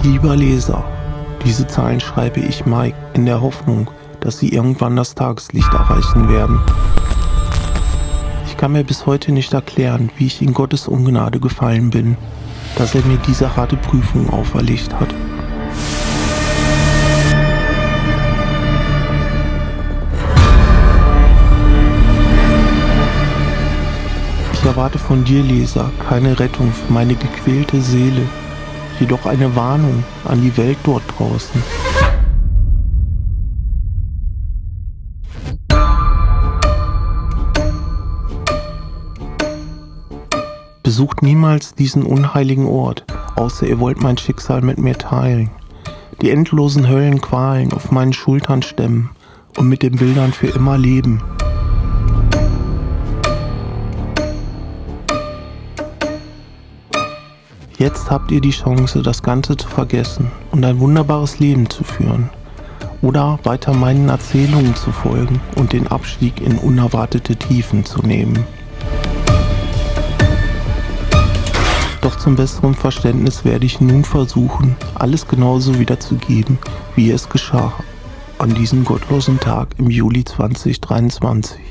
Lieber Leser, diese Zeilen schreibe ich Mike in der Hoffnung, dass sie irgendwann das Tageslicht erreichen werden. Ich kann mir bis heute nicht erklären, wie ich in Gottes Ungnade gefallen bin, dass er mir diese harte Prüfung auferlegt hat. Ich erwarte von dir, Leser, keine Rettung für meine gequälte Seele, jedoch eine Warnung an die Welt dort draußen. Besucht niemals diesen unheiligen Ort, außer ihr wollt mein Schicksal mit mir teilen. Die endlosen Höllenqualen auf meinen Schultern stemmen und mit den Bildern für immer leben. Jetzt habt ihr die Chance, das Ganze zu vergessen und ein wunderbares Leben zu führen. Oder weiter meinen Erzählungen zu folgen und den Abstieg in unerwartete Tiefen zu nehmen. Doch zum besseren Verständnis werde ich nun versuchen, alles genauso wiederzugeben, wie es geschah, an diesem gottlosen Tag im Juli 2023.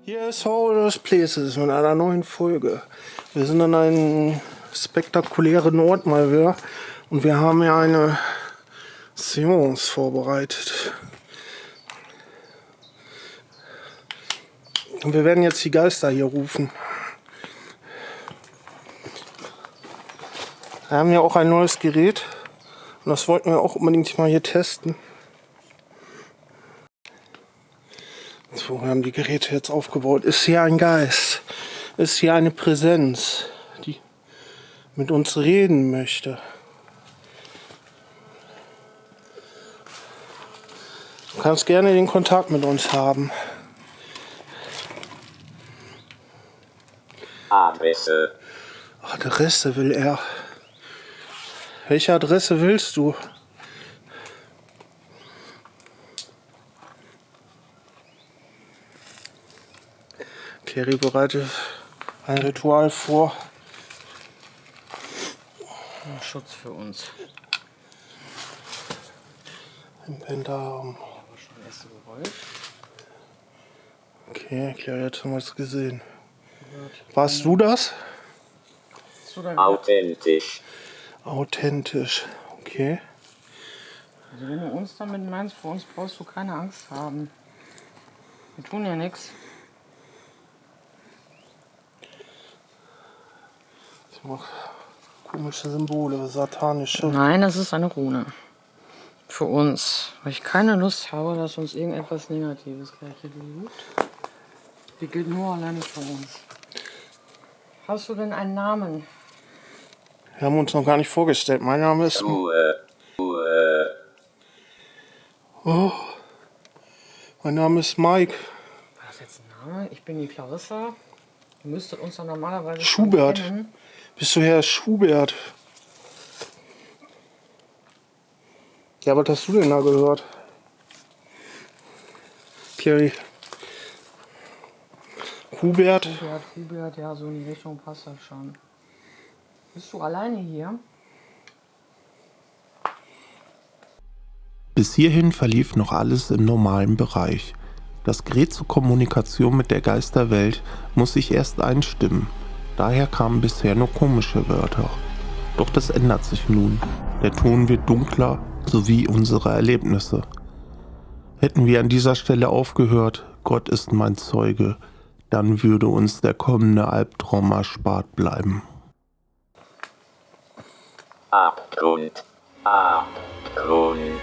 Hier ist Horror's Places mit einer neuen Folge. Wir sind an einem spektakulären Ort mal wieder und wir haben ja eine Seance vorbereitet. Und wir werden jetzt die Geister hier rufen. Wir haben ja auch ein neues Gerät und das wollten wir auch unbedingt mal hier testen. So, wir haben die Geräte jetzt aufgebaut. Ist hier ein Geist? Ist hier eine Präsenz, die mit uns reden möchte? Du kannst gerne den Kontakt mit uns haben. Adresse. Adresse will er. Welche Adresse willst du? Terry bereitet ein Ritual vor. Schutz für uns. Im Pentagramm. Aber schon das erste Geräusch. Okay, klar, jetzt haben wir es gesehen. Warst du das? Authentisch. Authentisch, okay. Also wenn du uns damit meinst, vor uns brauchst du keine Angst haben. Wir tun ja nichts. Ich mach komische Symbole, satanische. Nein, das ist eine Rune. Für uns. Weil ich keine Lust habe, dass uns irgendetwas Negatives gleich hier liegt. Die gilt nur alleine für uns. Hast du denn einen Namen? Wir haben uns noch gar nicht vorgestellt. Mein Name ist... Oh, mein Name ist Mike. War das jetzt ein Name? Ich bin die Clarissa. Ihr müsstet uns dann normalerweise Schubert. kennen. Bist du Herr Schubert? Ja, was hast du denn da gehört? Kerry. Hubert? Hubert, ja, so in die Richtung passt das schon. Bist du alleine hier? Bis hierhin verlief noch alles im normalen Bereich. Das Gerät zur Kommunikation mit der Geisterwelt muss sich erst einstimmen. Daher kamen bisher nur komische Wörter. Doch das ändert sich nun. Der Ton wird dunkler, sowie unsere Erlebnisse. Hätten wir an dieser Stelle aufgehört, Gott ist mein Zeuge, dann würde uns der kommende Albtraum erspart bleiben. Abgrund. Abgrund.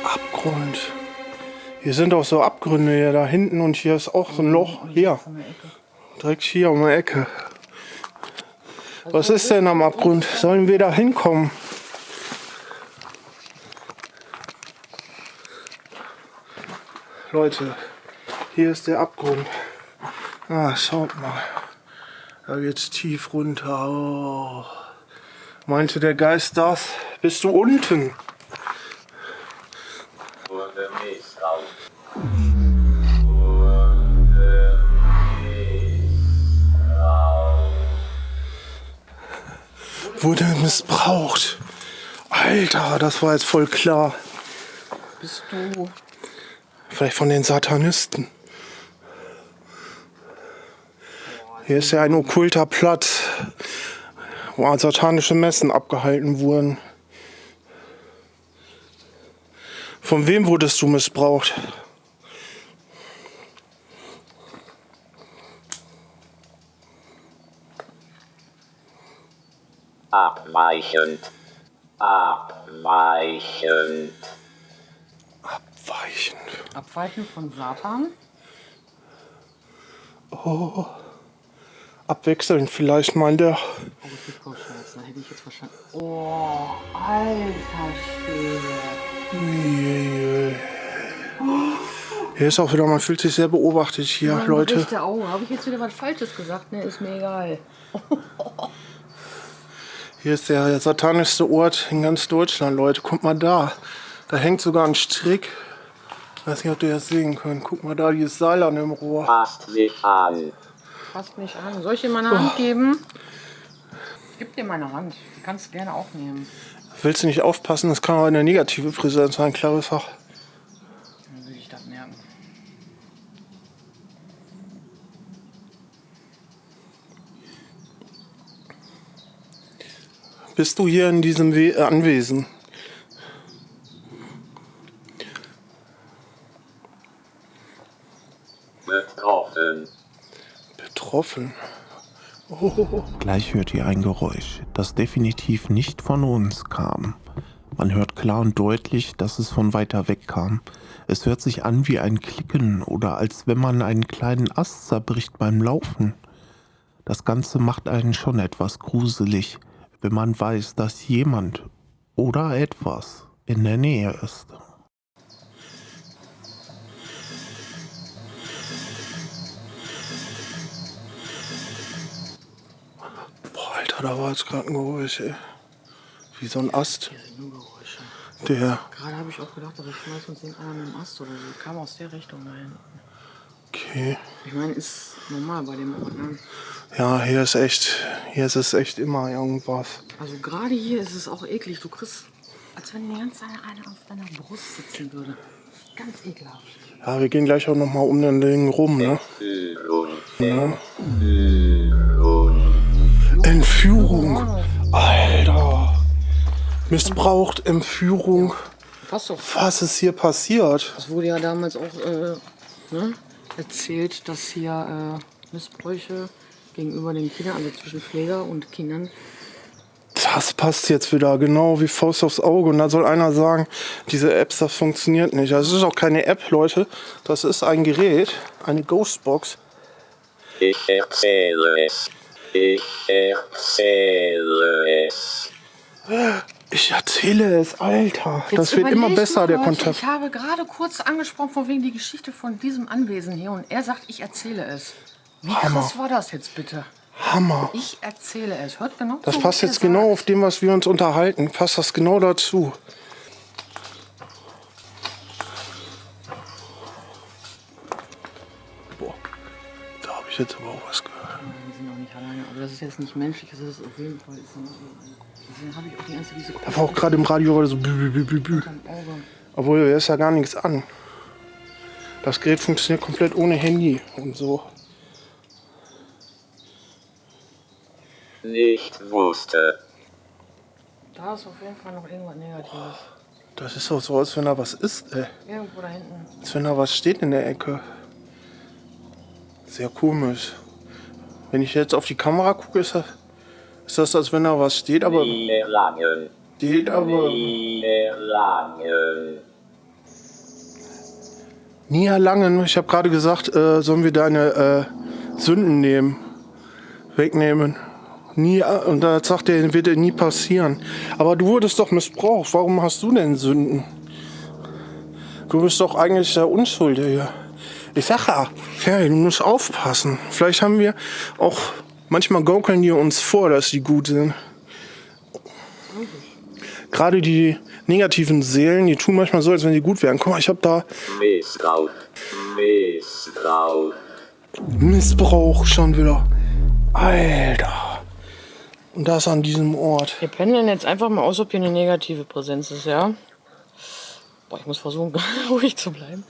Abgrund. Hier sind auch so Abgründe hier da hinten und hier ist auch so ein Loch. Hier. Direkt hier um die Ecke. Was ist denn am Abgrund? Sollen wir da hinkommen? Leute, hier ist der Abgrund. Ah, schaut mal. Da geht's tief runter. Oh. Meinte der Geist das? Bist du unten? Wurde missbraucht. Wurde missbraucht. Alter, das war jetzt voll klar. Bist du. Vielleicht von den Satanisten. Hier ist ja ein okkulter Platz, wo satanische Messen abgehalten wurden. Von wem wurdest du missbraucht? Abweichend. Abweichend. Abweichend. Abweichen von Satan? Oh. Abwechselnd vielleicht meint er. Oh, ich krieg Kopfschmerzen, da hätte ich jetzt verstanden. Oh, alter Schwede. Hier ist auch wieder, man fühlt sich sehr beobachtet hier, Mein Leute. rechte Auge. Habe ich jetzt wieder was Falsches gesagt? Ne, ist mir egal. Hier ist der satanischste Ort in ganz Deutschland, Leute. Guck mal da. Da hängt sogar ein Strick. Ich weiß nicht, ob ihr das sehen könnt. Guck mal da, dieses Seil an dem Rohr. Passt sich an. Fasst mich an. Soll ich dir meine Hand geben? Ich geb dir meine Hand. Du kannst es gerne auch nehmen. Willst du nicht aufpassen? Das kann auch eine negative Präsenz sein, Clarissa. Dann will ich das merken. Bist du hier in diesem Anwesen? Betroffen. Betroffen? Oh. Gleich hört ihr ein Geräusch, das definitiv nicht von uns kam. Man hört klar und deutlich, dass es von weiter weg kam. Es hört sich an wie ein Klicken oder als wenn man einen kleinen Ast zerbricht beim Laufen. Das Ganze macht einen schon etwas gruselig, wenn man weiß, dass jemand oder etwas in der Nähe ist. Boah, Alter, da war jetzt gerade ein Geräusch, ey. Wie so ein Ast. Hier sind nur Geräusche. Der. Gerade habe ich auch gedacht, dass ich schmeiß uns irgendeiner mit dem Ast oder so. Kam aus der Richtung da hinten. Okay. Ich meine, ist normal bei dem Ort, ne? Ja, hier ist es echt immer irgendwas. Also gerade hier ist es auch eklig. Du kriegst, als wenn die ganze Zeit einer auf deiner Brust sitzen würde. Ganz ekelhaft. Ja, wir gehen gleich auch noch mal um den Ding rum, ne? Ja. Entführung. Alter. Missbraucht, Entführung. Passt doch. Was ist hier passiert? Es wurde ja damals auch erzählt, dass hier Missbräuche gegenüber den Kindern, also zwischen Pfleger und Kindern. Das passt jetzt wieder genau wie Faust aufs Auge. Und da soll einer sagen, diese App, das funktioniert nicht. Das ist auch keine App, Leute. Das ist ein Gerät, eine Ghostbox. Ich erzähle es. Ich erzähle es. Ich erzähle es, Alter. Das wird immer überleg besser, mal, der Leute, Kontakt. Ich habe gerade kurz angesprochen, von wegen die Geschichte von diesem Anwesen hier. Und er sagt, ich erzähle es. Wie Hammer. krass war das jetzt bitte? Hammer. Ich erzähle es. Hört genau Das zu, passt was er jetzt genau sagt. auf dem, was wir uns unterhalten. Passt das genau dazu. Boah, da habe ich jetzt aber auch was gehört. Wir sind noch nicht alleine, aber das ist jetzt nicht menschlich, das ist auf jeden Fall. Deswegen habe ich auch die ganze diese Da war auch gerade im Radio so bü, bü, bü, bü. am Auge. Obwohl, hier ist ja gar nichts an. Das Gerät funktioniert komplett ohne Handy und so. Nicht wusste. Da ist auf jeden Fall noch irgendwas Negatives. Das ist doch so, als wenn da was ist, ey. Irgendwo da hinten. Als wenn da was steht in der Ecke. Sehr komisch. Wenn ich jetzt auf die Kamera gucke, ist das, als wenn da was steht, aber... Niederlangen. Steht aber... Niederlangen. Niederlangen, ich habe gerade gesagt, sollen wir deine Sünden wegnehmen. Nie, und da sagt er, wird nie passieren. Aber du wurdest doch missbraucht. Warum hast du denn Sünden? Du bist doch eigentlich der Unschuldige. Ich sag ja, du musst aufpassen. Vielleicht haben wir auch, manchmal gaukeln die uns vor, dass die gut sind. Gerade die negativen Seelen, die tun manchmal so, als wenn sie gut wären. Guck mal, ich habe da Missbrauch. Missbrauch. Missbrauch schon wieder. Alter. Und das an diesem Ort. Wir pendeln jetzt einfach mal aus, ob hier eine negative Präsenz ist, ja? Boah, ich muss versuchen, ruhig zu bleiben.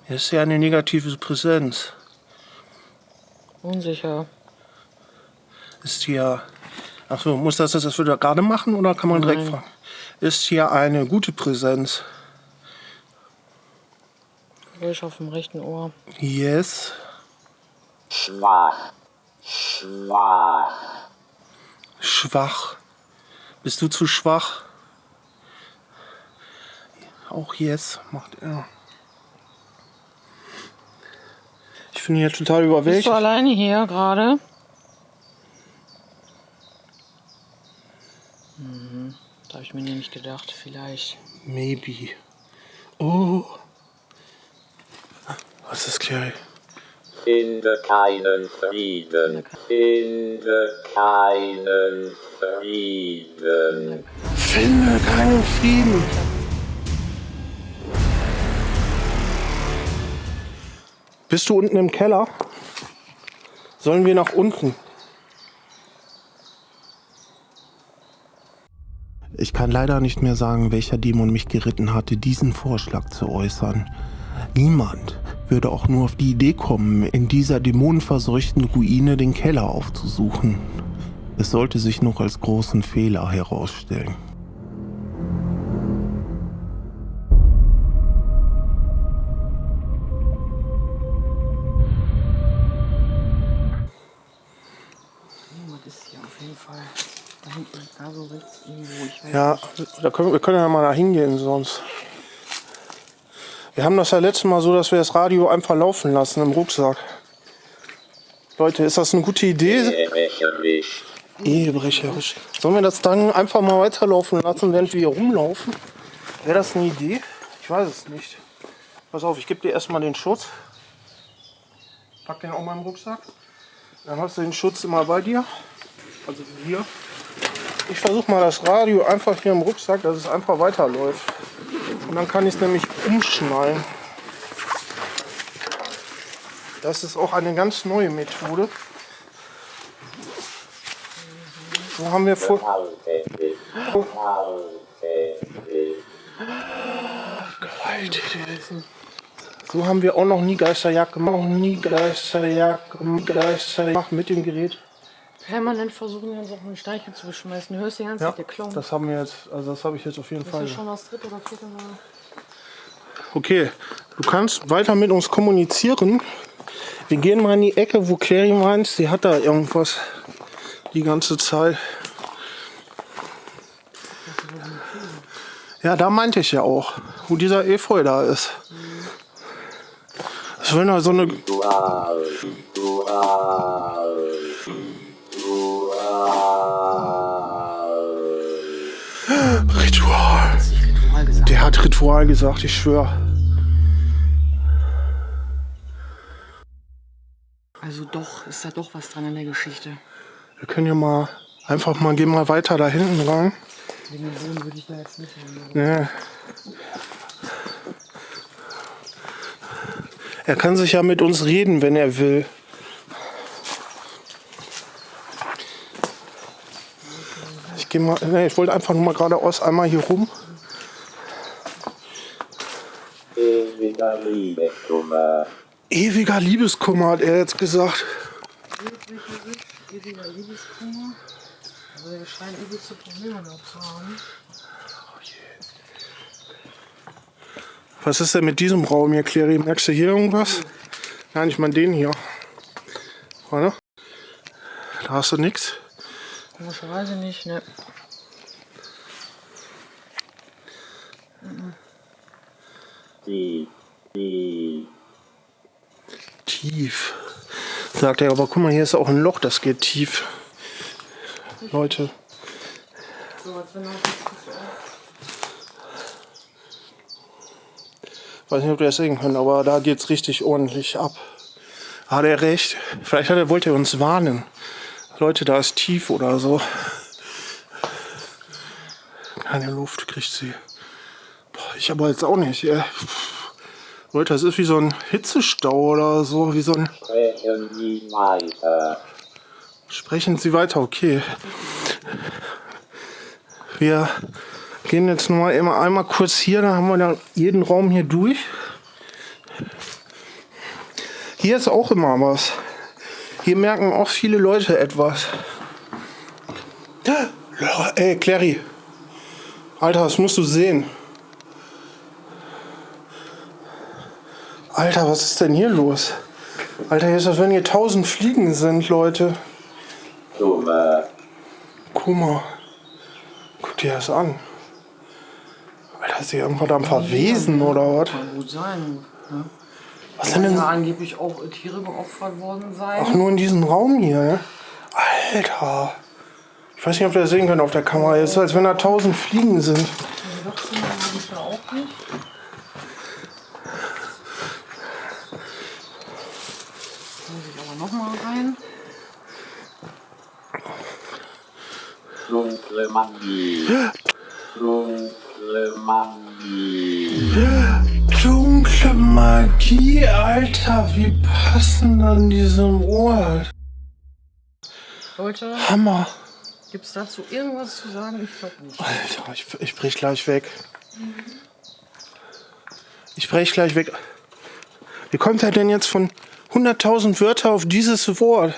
Hier ist ja eine negative Präsenz. Unsicher. Ist hier... Achso, muss das wieder gerade machen oder kann man direkt fragen? Ist hier eine gute Präsenz? Ruhig auf dem rechten Ohr. Yes. Schwach. Schwach. Schwach. Bist du zu schwach? Auch yes, macht er. Ich bin hier total Bist überwältigt. du alleine hier gerade? Da habe ich mir nämlich gedacht, vielleicht. Maybe. Oh. Was ist Clary? Finde keinen Frieden. Finde keinen Frieden. Finde keinen Frieden. Bist du unten im Keller? Sollen wir nach unten? Ich kann leider nicht mehr sagen, welcher Dämon mich geritten hatte, diesen Vorschlag zu äußern. Niemand würde auch nur auf die Idee kommen, in dieser dämonenverseuchten Ruine den Keller aufzusuchen. Es sollte sich noch als großen Fehler herausstellen. Niemand ist hier auf jeden Fall. Da hinten, da so rechts irgendwo. Ich weiß Ja, wir können ja mal da hingehen sonst. Wir haben das ja letztes Mal so, dass wir das Radio einfach laufen lassen im Rucksack. Leute, ist das eine gute Idee? Lächerlich. Ehebrecherisch. Sollen wir das dann einfach mal weiterlaufen lassen, während wir hier rumlaufen? Wäre das eine Idee? Ich weiß es nicht. Pass auf, ich gebe dir erstmal den Schutz. Pack den auch mal im Rucksack. Dann hast du den Schutz immer bei dir. Also hier. Ich versuche mal das Radio einfach hier im Rucksack, dass es einfach weiterläuft. Und dann kann ich es nämlich umschnallen. Das ist auch eine ganz neue Methode. So haben wir vor. So haben wir auch noch nie Geisterjagd gemacht. Gemacht mit dem Gerät. permanent versuchen, uns auf eine Steiche zu beschmeißen. Du hörst die ganze Ja, Zeit geklungen. das haben wir jetzt, also das habe ich jetzt auf jeden Das Fall. ist schon das dritte oder vierte Mal. Okay, du kannst weiter mit uns kommunizieren. Wir gehen mal in die Ecke, wo Clary meint, sie hat da irgendwas die ganze Zeit. Ja, da meinte ich ja auch, wo dieser Efeu da ist. Das will so eine. Ritual. Ritual gesagt. Der hat Ritual gesagt, ich schwöre. Also doch, ist da doch was dran in der Geschichte. Wir können ja mal einfach mal, gehen mal weiter da hinten rein. Wegen dem Boden würde ich da jetzt nicht hin. Ja. Er kann sich ja mit uns reden, wenn er will. Ich gehe mal, nee, ich wollte einfach nur mal geradeaus einmal hier rum. Ewiger Liebeskummer. Ewiger Liebeskummer, hat er jetzt gesagt. Ewiger Liebeskummer. Also er scheint übelste Probleme gehabt zu haben. Was ist denn mit diesem Raum hier, Clary? Merkst du hier irgendwas? Nein, ich meine den hier. Warte. Da hast du nichts. Komischerweise nicht, ne? Tief. Sagt er, aber guck mal, hier ist auch ein Loch, das geht tief. Leute. So, als wenn Weiß nicht, ob ihr das sehen könnt, aber da geht's richtig ordentlich ab. Hat er recht? Vielleicht wollte er uns warnen. Leute, da ist tief oder so. Keine Luft kriegt sie. Boah, ich aber jetzt auch nicht. Leute, das ist wie so ein Hitzestau oder so. Wie so ein. Sprechen Sie weiter. Sprechen Sie weiter, okay. Wir gehen jetzt nur mal einmal kurz hier, da haben wir dann jeden Raum hier durch. Hier ist auch immer was. Hier merken auch viele Leute etwas. Ey, Clary. Alter, das musst du sehen. Alter, was ist denn hier los? Alter, hier ist das, wenn hier 1000 Fliegen sind, Leute. Guck mal. Guck dir das an. Alter, ist hier irgendwas am Verwesen oder was? kann gut sein. Ne? Was denn denn? Ja, angeblich auch Tiere geopfert worden sein. Ach, nur in diesem Raum hier, ne? Alter. Ich weiß nicht, ob ihr das sehen könnt auf der Kamera. Jetzt ist als wenn da 1000 Fliegen sind. Die Wachstum habe ich da auch nicht. Da muss ich aber nochmal rein. Dunkle Magie. Dunkle Magie. Dunkle Magie, Alter. Wie passend an diesem Ort. Leute, Hammer. gibt es dazu irgendwas zu sagen? Ich glaube nicht. Alter, ich brech gleich weg. Ich brech gleich weg. Wie kommt er denn jetzt von 100.000 Wörter auf dieses Wort?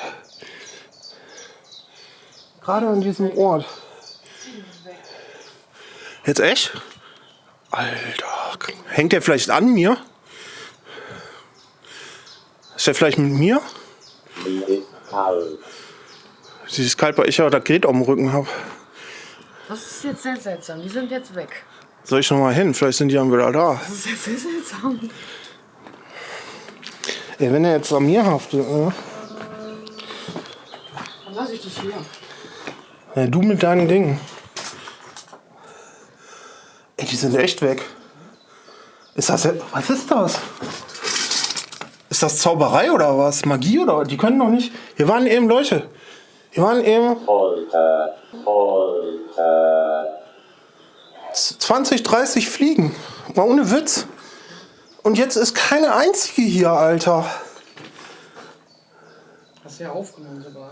Gerade an diesem Ort. Jetzt echt? Alter, hängt der vielleicht an mir? Ist der vielleicht mit mir? Mir ist kalt. Sie ist kalt, weil ich ja das Gerät auf dem Rücken habe. Das ist jetzt sehr seltsam. Die sind jetzt weg. Soll ich noch mal hin? Vielleicht sind die dann wieder da. Das ist jetzt sehr seltsam. Ey, wenn er jetzt an mir haftet, ne? Dann lasse ich dich hier. Ja, du mit deinen Dingen. Ey, die sind echt weg. Ist das was ist das? Ist das Zauberei oder was? Magie oder was? Die können doch nicht. Hier waren eben Leute. Hier waren eben Folter. 20, 30 Fliegen. Mal ohne Witz. Und jetzt ist keine einzige hier, Alter. Hast du ja aufgenommen sogar.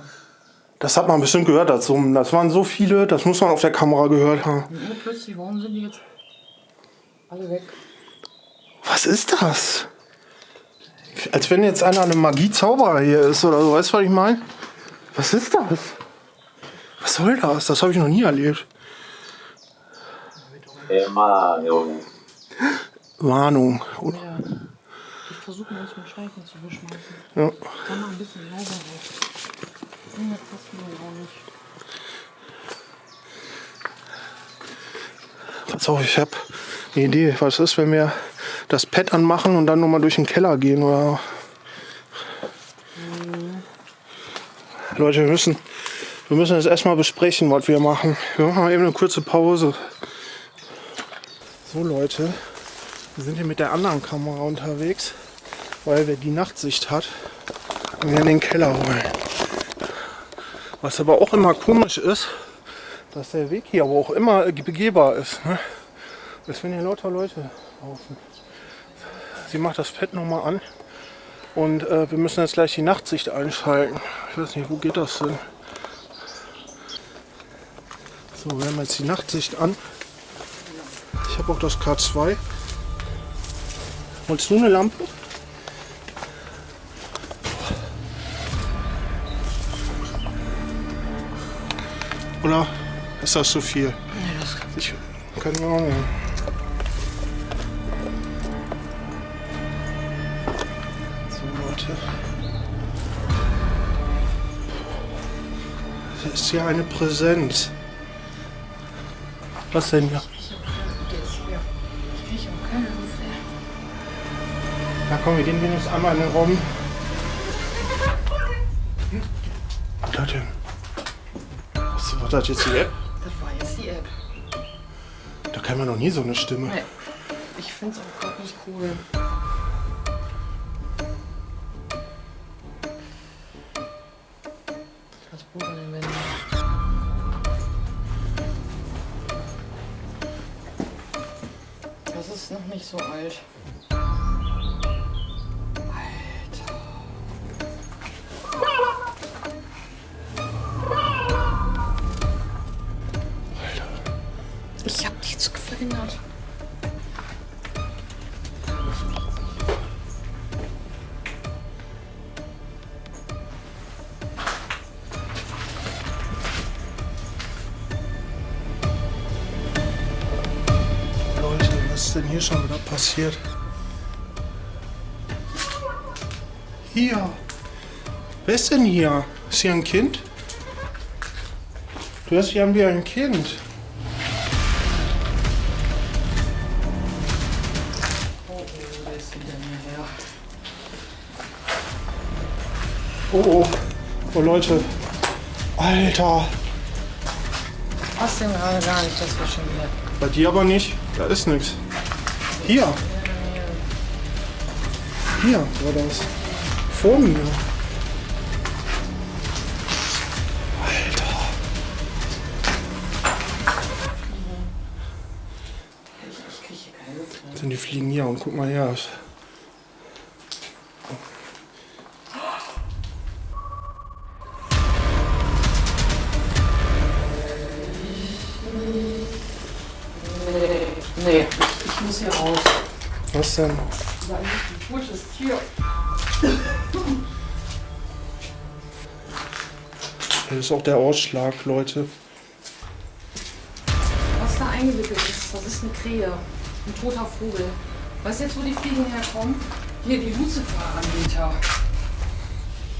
Das hat man bestimmt gehört dazu. Das waren so viele, das muss man auf der Kamera gehört haben. Und plötzlich, warum sind die jetzt alle weg? Was ist das? Als wenn jetzt einer eine Magie-Zauberer hier ist oder so. Weißt du, was ich meine? Was ist das? Was soll das? Das habe ich noch nie erlebt. Ermahnung. Warnung. Oder? Ja. Ich versuche mal, mit Scheichen zu beschmeißen. Ja. Ich kann mal ein bisschen lauter raus. Das passt mir auch nicht. Pass auf, ich habe eine Idee. Was ist, wenn wir das Pad anmachen und dann nochmal durch den Keller gehen? Oder? Leute, wir müssen jetzt erstmal besprechen, was wir machen. Wir machen mal eben eine kurze Pause. So Leute, wir sind hier mit der anderen Kamera unterwegs, weil wir die Nachtsicht hat und wir in den Keller wollen. Was aber auch immer komisch ist, dass der Weg hier aber auch immer begehbar ist. Ne? Als wenn hier lauter Leute laufen. Sie macht das Pad nochmal an und wir müssen jetzt gleich die Nachtsicht einschalten. Ich weiß nicht, wo geht das denn? So, wir haben jetzt die Nachtsicht an. Ich habe auch das K2. Wolltest du eine Lampe? Oder ist das zu viel? Nee, das Ich kann mir auch nicht. hier eine Präsenz. Was denn hier? Ich kriege auch keine Luft mehr. Na komm, wir gehen wenigstens einmal in den Raum. Was ist das denn? Was war das jetzt die App? Das war jetzt die App. Da kann man noch nie so eine Stimme. Nee. Ich finde es auch gerade nicht cool. Das Buch an den Wänden. Das ist noch nicht so alt. Alter. Ich hab nichts verhindert. Leute, was ist denn hier schon wieder passiert? Hier. Wer ist denn hier? Ist hier ein Kind? Du hörst dich an wie ein Kind. Wer ist wieder hierher? Oh, oh. Oh, Leute. Alter. Was denn gerade gar nicht, das war schon wieder. Bei dir aber nicht. Da ist nichts. Hier. Hier war das. Vor mir. Alter. Ich kriege hier keine Luft mehr. Sind die fliegen hier und guck mal her. Nee, ich muss hier raus. Was denn? Da ist ein totes Tier. Das ist auch der Ausschlag, Leute. Was da eingewickelt ist, das ist eine Krähe. Ein toter Vogel. Weißt du jetzt, wo die Fliegen herkommen? Hier, die Lucifer-Anbieter.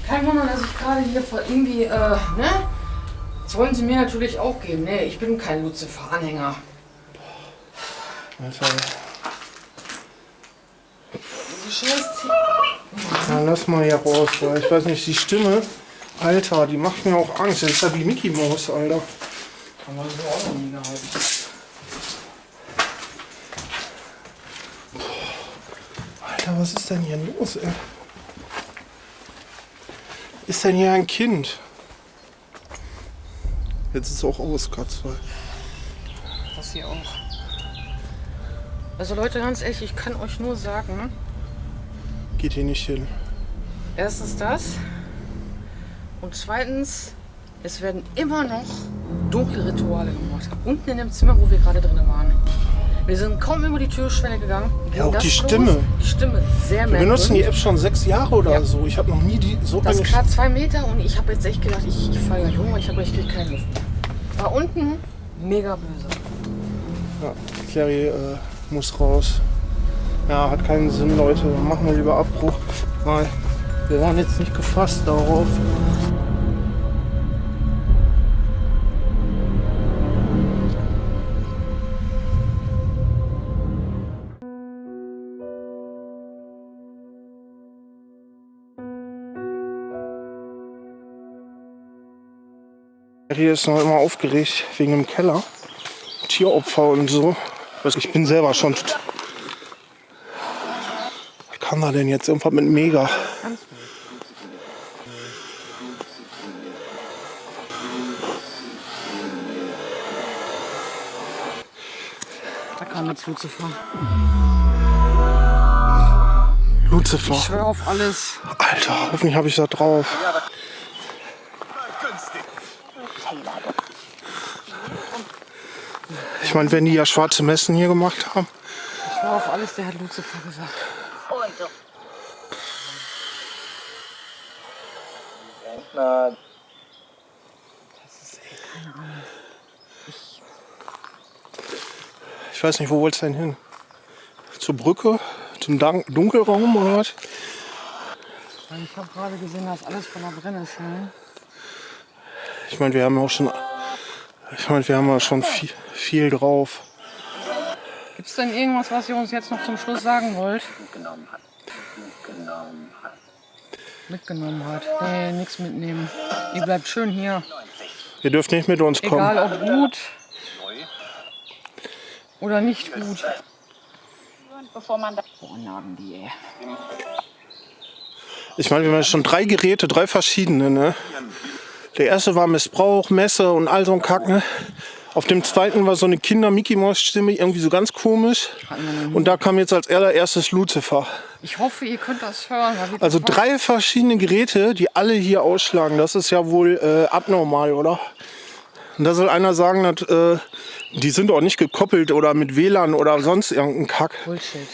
Kein Wunder, dass ich gerade hier irgendwie, ne? Das wollen sie mir natürlich auch geben. Nee, ich bin kein Lucifer-Anhänger. Alter. Diese scheiß Ja, lass mal hier raus, weil ich weiß nicht, die Stimme, Alter, die macht mir auch Angst. Das ist ja wie Mickey Mouse, Alter. Haben wir so auch noch nie gehalten. Alter, was ist denn hier los, ey? Ist denn hier ein Kind? Jetzt ist es auch aus, Katze. Das hier auch. Also Leute, ganz ehrlich, ich kann euch nur sagen, Geht hier nicht hin. erstens das und zweitens, es werden immer noch dunkle Rituale gemacht. Unten in dem Zimmer, wo wir gerade drin waren. Wir sind kaum über die Türschwelle gegangen. Ja, auch Das die los. Stimme. Die Stimme, sehr Wir benutzen die merkwürdig. App schon 6 Jahre oder Ja. so. Ich habe noch nie die so Das eine... ist gerade 2 Meter und ich habe jetzt echt gedacht, ich falle gleich um, ich kriege keine Luft mehr. War unten mega böse. Ja, Clary muss raus. Ja, hat keinen Sinn, Leute. Dann machen wir lieber Abbruch. Weil wir waren jetzt nicht gefasst darauf. Hier ist noch immer aufgeregt wegen dem Keller. Tieropfer und so. Ich bin selber schon. Was kam da denn jetzt? Irgendwas mit Mega. Da kam jetzt Lucifer. Lucifer. Ich schwöre auf alles. Alter, hoffentlich habe ich da drauf. Ich meine, wenn die ja schwarze Messen hier gemacht haben. Ich schwöre auf alles, der hat Lucifer gesagt. Ich weiß nicht, wo wollt's denn hin? Zur Brücke? Zum Dunkelraum oder was? Ich habe gerade gesehen, dass alles voller Brennnesseln. Ich meine, wir haben auch schon, viel drauf. Gibt es denn irgendwas, was ihr uns jetzt noch zum Schluss sagen wollt? Mitgenommen hat. Nee, nichts mitnehmen. Ihr bleibt schön hier. Ihr dürft nicht mit uns kommen. Egal ob gut oder nicht gut. Bevor man da Boah, Namen die, ey. Ich meine, wir haben schon 3 Geräte, 3 verschiedene, ne? Der erste war Missbrauch, Messe und all so ein Kack, ne? Auf dem zweiten war so eine Kinder-Mickey-Maus-Stimme, irgendwie so ganz komisch. Und da kam jetzt als allererstes Lucifer. Ich hoffe, ihr könnt das hören. Also 3 verschiedene Geräte, die alle hier ausschlagen. Das ist ja wohl abnormal, oder? Und da soll einer sagen, dass, die sind auch nicht gekoppelt oder mit WLAN oder sonst irgendein Kack. Bullshit.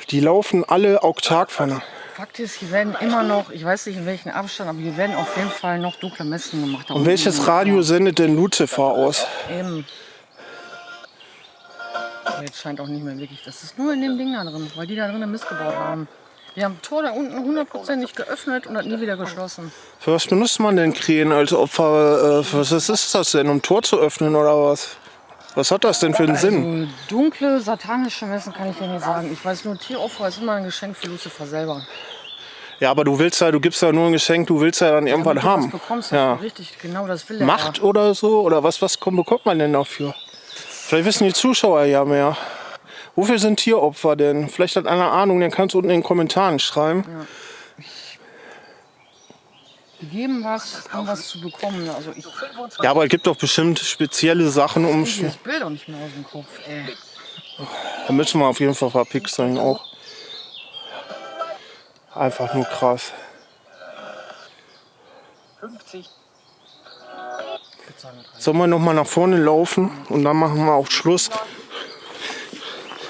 Die laufen alle autark von. Fakt ist, hier werden immer noch, ich weiß nicht in welchem Abstand, aber hier werden auf jeden Fall noch dunkle Messen gemacht. Und welches Radio sendet denn Lucifer aus? Eben. Aber jetzt scheint auch nicht mehr wirklich. Das ist nur in dem Ding da drin, weil die da drinnen Mist gebaut haben. Wir haben das Tor da unten 100% geöffnet und hat nie wieder geschlossen. Für was benutzt man denn Krähen als Opfer? Was ist das denn, um Tor zu öffnen oder was? Was hat das denn für einen Sinn? So dunkle, satanische Messen kann ich dir nicht sagen. Ich weiß nur, Tieropfer ist immer ein Geschenk für Lucifer selber. Ja, aber du gibst ja nur ein Geschenk, du willst ja dann irgendwann haben. Du bekommst Ja. richtig, genau das will er. Macht oder so? Oder was bekommt man denn dafür? Vielleicht wissen die Zuschauer ja mehr. Wofür sind Tieropfer denn? Vielleicht hat einer Ahnung, dann kannst du unten in den Kommentaren schreiben. Die geben was, um was zu bekommen. Also ich Ja, aber es gibt doch bestimmt spezielle Sachen, um. kriege das Bild auch nicht mehr aus dem Kopf, ey. Da müssen wir auf jeden Fall verpixeln auch. Einfach nur krass. 50. Sollen wir noch mal nach vorne laufen und dann machen wir auch Schluss.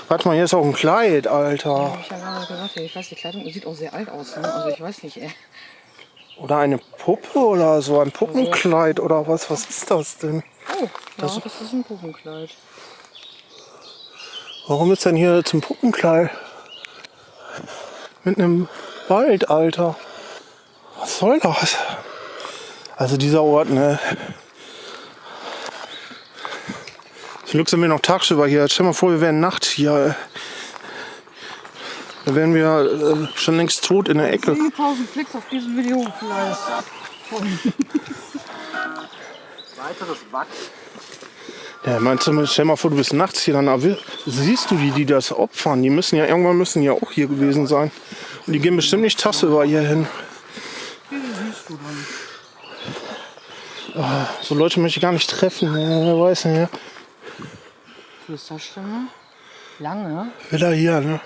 Warte mal, hier ist auch ein Kleid, Alter. Ich habe ja gerade gesagt, ich weiß, die Kleidung sieht auch sehr alt aus. Ne? Also ich weiß nicht, ey. Oder eine Puppe oder so, ein Puppenkleid oder was? Was ist das denn? Oh, ja, das ist ein Puppenkleid. Warum ist denn hier jetzt ein Puppenkleid? Mit einem Wald, Alter. Was soll das? Also dieser Ort, ne? Zum Glück sind wir noch tagsüber hier. Stell dir mal vor, wir wären nachts hier. Da wären wir schon längst tot in der Ecke. 10.000 Klicks auf diesem Video vielleicht. Weiteres Wachs. Ja, meinst du, stell mal vor, du bist nachts hier, dann siehst du die das opfern. Die müssen ja irgendwann auch hier gewesen sein. Und die gehen bestimmt nicht tagsüber hier hin. Wie siehst du dann? So Leute möchte ich gar nicht treffen. Wer weiß nicht. Flüsterstimme. Lange. Wieder hier, ne?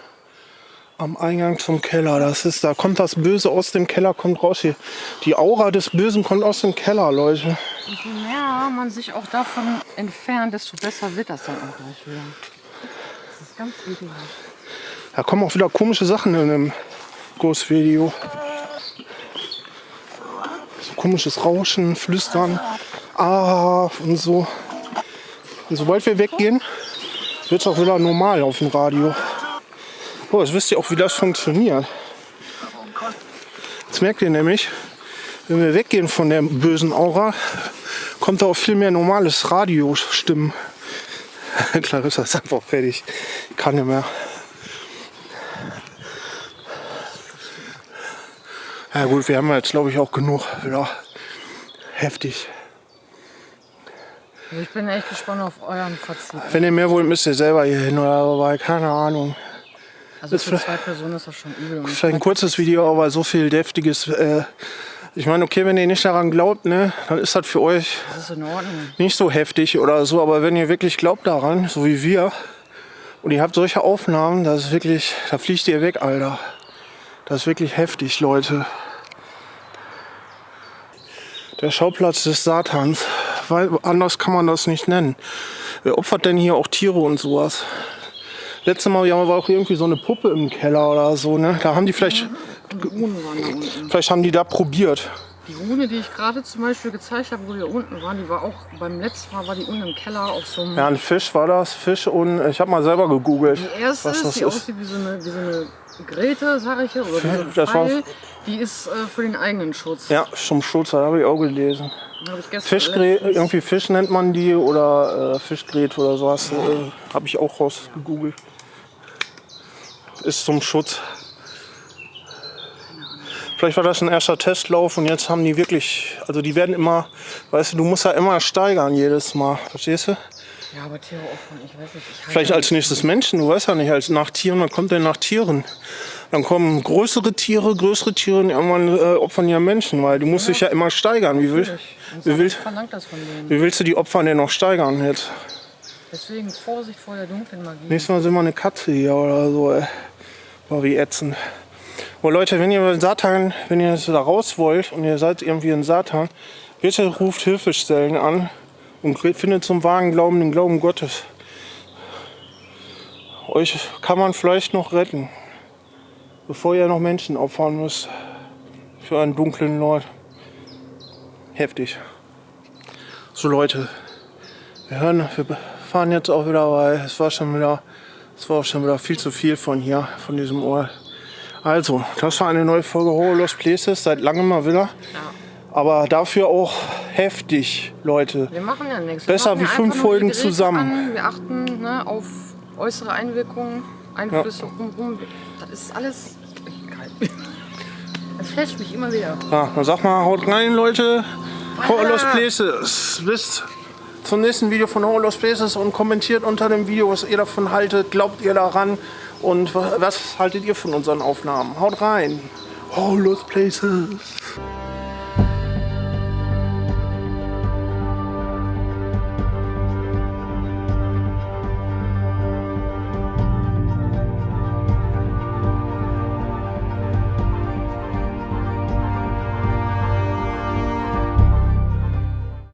Am Eingang zum Keller. Da kommt das Böse aus dem Keller, kommt raus hier. Die Aura des Bösen kommt aus dem Keller, Leute. Und je mehr man sich auch davon entfernt, desto besser wird das dann auch gleich wieder. Das ist ganz ekelhaft. Da kommen auch wieder komische Sachen in dem Ghost-Video. So komisches Rauschen, Flüstern, und so. Und sobald wir weggehen, wird es auch wieder normal auf dem Radio. Oh, jetzt wisst ihr auch, wie das funktioniert. Jetzt merkt ihr nämlich, wenn wir weggehen von der bösen Aura, kommt da auch viel mehr normales Radiostimmen. Clarissa ist einfach fertig. Kann nicht mehr. Ja gut, wir haben jetzt glaube ich auch genug. Ja, heftig. Also ich bin echt gespannt auf euren Fazit. Wenn ihr mehr wollt, müsst ihr selber hier hin oder dabei. Keine Ahnung. Also für 2 Personen ist das schon übel. Und Vielleicht ein kurzes Video, aber so viel deftiges. Ich meine, okay, wenn ihr nicht daran glaubt, ne, dann ist das für euch das ist in Ordnung. nicht so heftig oder so. Aber wenn ihr wirklich glaubt daran, so wie wir, und ihr habt solche Aufnahmen, das ist wirklich, da fliegt ihr weg, Alter. Das ist wirklich heftig, Leute. Der Schauplatz des Satans. Weil anders kann man das nicht nennen. Wer opfert denn hier auch Tiere und sowas? Letztes Mal war auch irgendwie so eine Puppe im Keller oder so, ne? Da haben die vielleicht haben die da probiert. Die Rune, die ich gerade zum Beispiel gezeigt habe, wo die unten waren, die war auch beim letzten Mal war die unten im Keller auf so einem. Ja, ein Fisch war das. Fisch und ich habe mal selber gegoogelt. Die erste was ist, das die aussieht wie so eine Grete, sag ich ja, oder wie so ein Das war- Pfeil. Die ist für den eigenen Schutz. Ja, zum Schutz, das habe ich auch gelesen. Hab ich gestern Fischgräte, letztens- irgendwie Fisch nennt man die oder Fischgräte oder sowas. Habe ich auch rausgegoogelt. Ist zum Schutz. Vielleicht war das ein erster Testlauf und jetzt haben die wirklich, also die werden immer, weißt du musst ja immer steigern jedes Mal, verstehst du? Ja, aber Tiere opfern, ich weiß nicht. Ich halte Vielleicht das als nächstes Menschen, du weißt ja nicht, als nach Tieren, was kommt denn nach Tieren? Dann kommen größere Tiere und irgendwann opfern ja Menschen, weil du musst dich ja immer steigern. Wie nicht. wie willst- verlangt das von denen. wie willst du die Opfer denn noch steigern jetzt? Deswegen Vorsicht vor der dunklen Magie. Nächstes Mal sind wir eine Katze hier oder so, ey. War wie ätzend. Oh Leute, wenn ihr Satan, wenn ihr da raus wollt und ihr seid irgendwie ein Satan, bitte ruft Hilfestellen an und findet zum wahren Glauben den Glauben Gottes. Euch kann man vielleicht noch retten, bevor ihr noch Menschen opfern müsst für einen dunklen Lord. Heftig. So Leute, wir fahren jetzt auch wieder, weil es war schon wieder viel zu viel von hier, von diesem Ort. Also, das war eine neue Folge Horror Lost Places, seit langem mal wieder. Aber dafür auch heftig, Leute. Wir machen ja nichts. Besser Wir wie machen 5 einfach nur Folgen die Geräte zusammen. An. Wir achten auf äußere Einwirkungen, Einflüsse rum. Das ist alles. Das flasht mich immer wieder. Ja, dann sag mal, haut rein, Leute. Horror Lost Places. Bis zum nächsten Video von Horror Lost Places und kommentiert unter dem Video, was ihr davon haltet. Glaubt ihr daran? Und was haltet ihr von unseren Aufnahmen? Haut rein. Horror Lost Places.